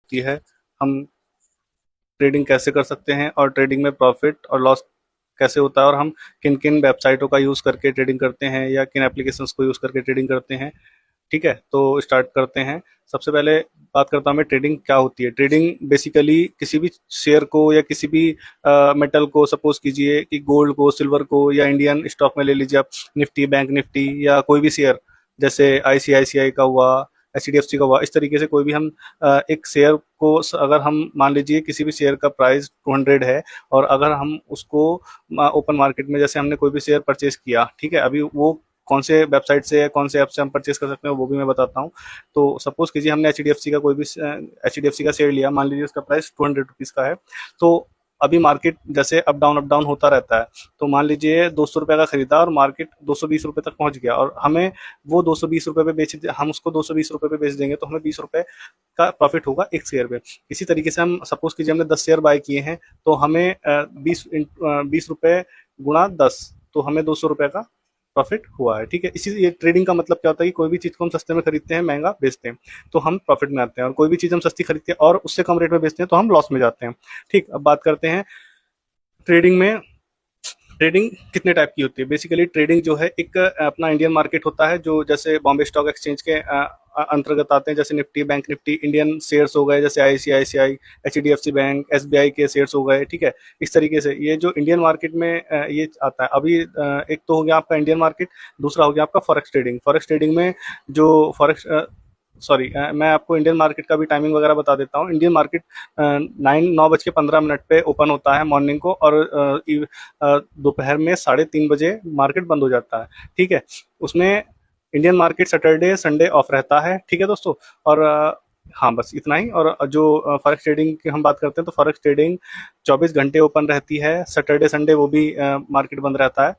होती है, हम ट्रेडिंग कैसे कर सकते हैं और ट्रेडिंग में प्रॉफिट और लॉस कैसे होता है, और हम किन किन वेबसाइटों का यूज़ करके ट्रेडिंग करते हैं या किन एप्लीकेशंस को यूज़ करके ट्रेडिंग करते हैं। ठीक है, तो स्टार्ट करते हैं। सबसे पहले बात करता हूँ मैं, ट्रेडिंग क्या होती है। ट्रेडिंग बेसिकली किसी भी शेयर को या किसी भी मेटल को, सपोज कीजिए कि गोल्ड को, सिल्वर को, या इंडियन स्टॉक में ले लीजिए आप, निफ्टी, बैंक निफ्टी, या कोई भी शेयर, जैसे आईसीआईसीआई का हुआ, एचडीएफसी का हुआ, इस तरीके से कोई भी हम एक शेयर को, अगर हम मान लीजिए किसी भी शेयर का प्राइस 200 है, और अगर हम उसको ओपन मार्केट में, जैसे हमने कोई भी शेयर परचेज किया, ठीक है, अभी वो कौन से वेबसाइट से या कौन से ऐप से हम परचेज कर सकते हैं वो भी मैं बताता हूँ। तो सपोज कीजिए हमने एचडीएफसी का कोई भी एचडीएफसी का शेयर लिया, मान लीजिए उसका प्राइस 200 रुपीज़ का है। तो अभी मार्केट जैसे अप डाउन होता रहता है, तो मान लीजिए 200 रुपये का खरीदा और मार्केट 220 रुपये तक पहुंच गया, और हमें वो 220 रुपये पे बेच, हम उसको 220 रुपये पे बेच देंगे, तो हमें 20 रुपये का प्रॉफिट होगा एक शेयर पे। इसी तरीके से हम सपोज कीजिए हमने 10 शेयर बाय किए हैं, तो हमें 20 रुपये गुणा 10, तो हमें 200 रुपये का प्रॉफिट हुआ है। ठीक है, इसी ये ट्रेडिंग का मतलब क्या होता है कि कोई भी चीज़ को हम सस्ते में खरीदते हैं, महंगा बेचते हैं, तो हम प्रॉफिट में आते हैं, और कोई भी चीज़ हम सस्ती खरीदते हैं और उससे कम रेट में बेचते हैं तो हम लॉस में जाते हैं। ठीक, अब बात करते हैं ट्रेडिंग में। ट्रेडिंग कितने टाइप की होती है। बेसिकली ट्रेडिंग जो है, एक अपना इंडियन मार्केट होता है, जो जैसे बॉम्बे स्टॉक एक्सचेंज के अंतर्गत आते हैं, जैसे Nifty, bank Nifty, Indian shares हो गए, जैसे आईसीआईसीआई, एचडीएफसी बैंक, एसबीआई के शेयर्स हो गए। ठीक है, इस तरीके से ये जो इंडियन मार्केट में ये आता है। अभी एक तो हो गया आपका इंडियन मार्केट, दूसरा हो गया आपका फॉरेक्स ट्रेडिंग। फॉरेक्स ट्रेडिंग में जो फॉरेक्स सॉरी, मैं आपको इंडियन मार्केट का भी टाइमिंग वगैरह बता देता हूँ। इंडियन मार्केट 9:15 पे ओपन होता है मॉर्निंग को, और दोपहर में 3:30 बजे मार्केट बंद हो जाता है। ठीक है, उसमें Indian market Saturday Sunday off रहता है। ठीक है दोस्तों, और हाँ, बस इतना ही। और जो फॉरेक्स ट्रेडिंग की हम बात करते हैं, तो फॉरेक्स ट्रेडिंग 24 घंटे ओपन रहती है, सैटरडे संडे वो भी मार्केट बंद रहता है।